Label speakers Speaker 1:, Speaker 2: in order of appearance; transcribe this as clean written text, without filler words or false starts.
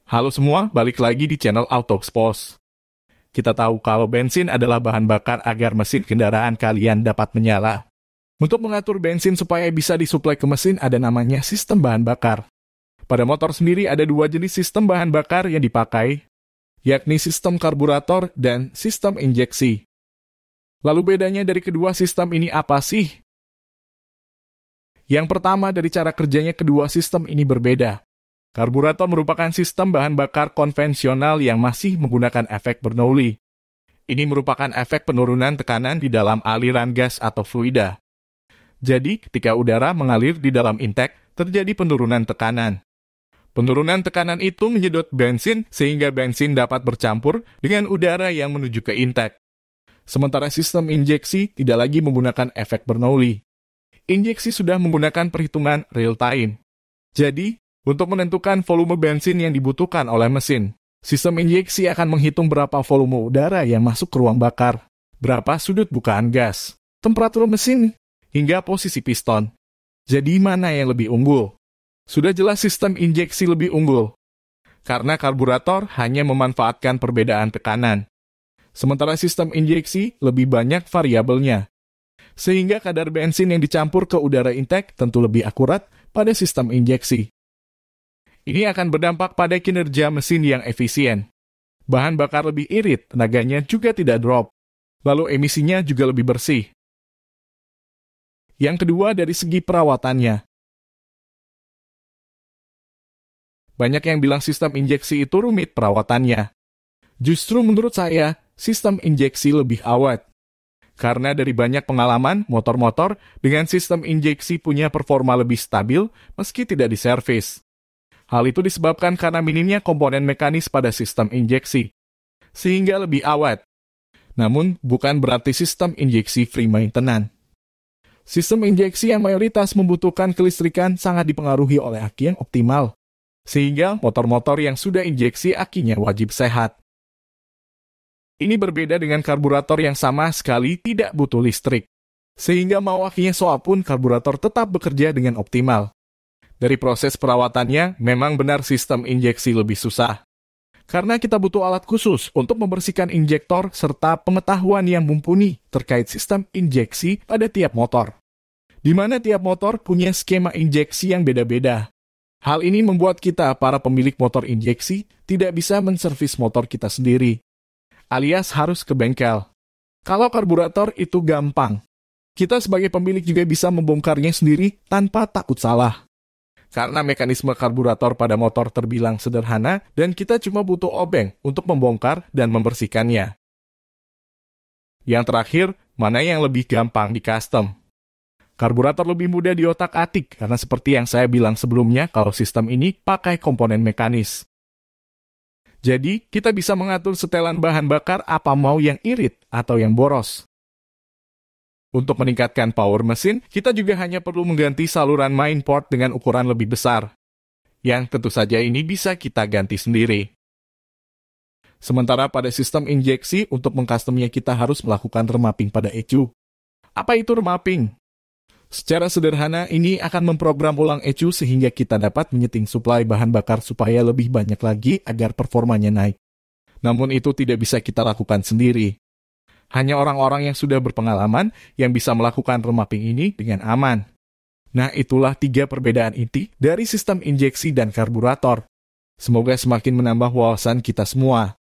Speaker 1: Halo semua, balik lagi di channel Autoexpose. Kita tahu kalau bensin adalah bahan bakar agar mesin kendaraan kalian dapat menyala. Untuk mengatur bensin supaya bisa disuplai ke mesin ada namanya sistem bahan bakar. Pada motor sendiri ada dua jenis sistem bahan bakar yang dipakai, yakni sistem karburator dan sistem injeksi. Lalu bedanya dari kedua sistem ini apa sih? Yang pertama, dari cara kerjanya kedua sistem ini berbeda. Karburator merupakan sistem bahan bakar konvensional yang masih menggunakan efek Bernoulli. Ini merupakan efek penurunan tekanan di dalam aliran gas atau fluida. Jadi, ketika udara mengalir di dalam intake, terjadi penurunan tekanan. Penurunan tekanan itu menyedot bensin sehingga bensin dapat bercampur dengan udara yang menuju ke intake. Sementara sistem injeksi tidak lagi menggunakan efek Bernoulli. Injeksi sudah menggunakan perhitungan real time. Jadi, untuk menentukan volume bensin yang dibutuhkan oleh mesin, sistem injeksi akan menghitung berapa volume udara yang masuk ke ruang bakar, berapa sudut bukaan gas, temperatur mesin, hingga posisi piston. Jadi mana yang lebih unggul? Sudah jelas sistem injeksi lebih unggul, karena karburator hanya memanfaatkan perbedaan tekanan. Sementara sistem injeksi lebih banyak variabelnya, sehingga kadar bensin yang dicampur ke udara intake tentu lebih akurat pada sistem injeksi. Ini akan berdampak pada kinerja mesin yang efisien. Bahan bakar lebih irit, tenaganya juga tidak drop. Lalu emisinya juga lebih bersih. Yang kedua dari segi perawatannya. Banyak yang bilang sistem injeksi itu rumit perawatannya. Justru menurut saya, sistem injeksi lebih awet. Karena dari banyak pengalaman, motor-motor dengan sistem injeksi punya performa lebih stabil meski tidak diservis. Hal itu disebabkan karena minimnya komponen mekanis pada sistem injeksi, sehingga lebih awet. Namun, bukan berarti sistem injeksi free maintenance. Sistem injeksi yang mayoritas membutuhkan kelistrikan sangat dipengaruhi oleh aki yang optimal, sehingga motor-motor yang sudah injeksi akinya wajib sehat. Ini berbeda dengan karburator yang sama sekali tidak butuh listrik, sehingga mau akinya soal pun karburator tetap bekerja dengan optimal. Dari proses perawatannya, memang benar sistem injeksi lebih susah. Karena kita butuh alat khusus untuk membersihkan injektor serta pengetahuan yang mumpuni terkait sistem injeksi pada tiap motor. Di mana tiap motor punya skema injeksi yang beda-beda. Hal ini membuat kita, para pemilik motor injeksi, tidak bisa menservis motor kita sendiri. Alias harus ke bengkel. Kalau karburator itu gampang. Kita sebagai pemilik juga bisa membongkarnya sendiri tanpa takut salah. Karena mekanisme karburator pada motor terbilang sederhana dan kita cuma butuh obeng untuk membongkar dan membersihkannya. Yang terakhir, mana yang lebih gampang di custom? Karburator lebih mudah diotak-atik karena seperti yang saya bilang sebelumnya kalau sistem ini pakai komponen mekanis. Jadi, kita bisa mengatur setelan bahan bakar apa mau yang irit atau yang boros. Untuk meningkatkan power mesin, kita juga hanya perlu mengganti saluran main port dengan ukuran lebih besar. Yang tentu saja ini bisa kita ganti sendiri. Sementara pada sistem injeksi, untuk mengcustomnya kita harus melakukan remapping pada ECU. Apa itu remapping? Secara sederhana, ini akan memprogram ulang ECU sehingga kita dapat menyeting suplai bahan bakar supaya lebih banyak lagi agar performanya naik. Namun itu tidak bisa kita lakukan sendiri. Hanya orang-orang yang sudah berpengalaman yang bisa melakukan remapping ini dengan aman. Nah, itulah 3 perbedaan inti dari sistem injeksi dan karburator. Semoga semakin menambah wawasan kita semua.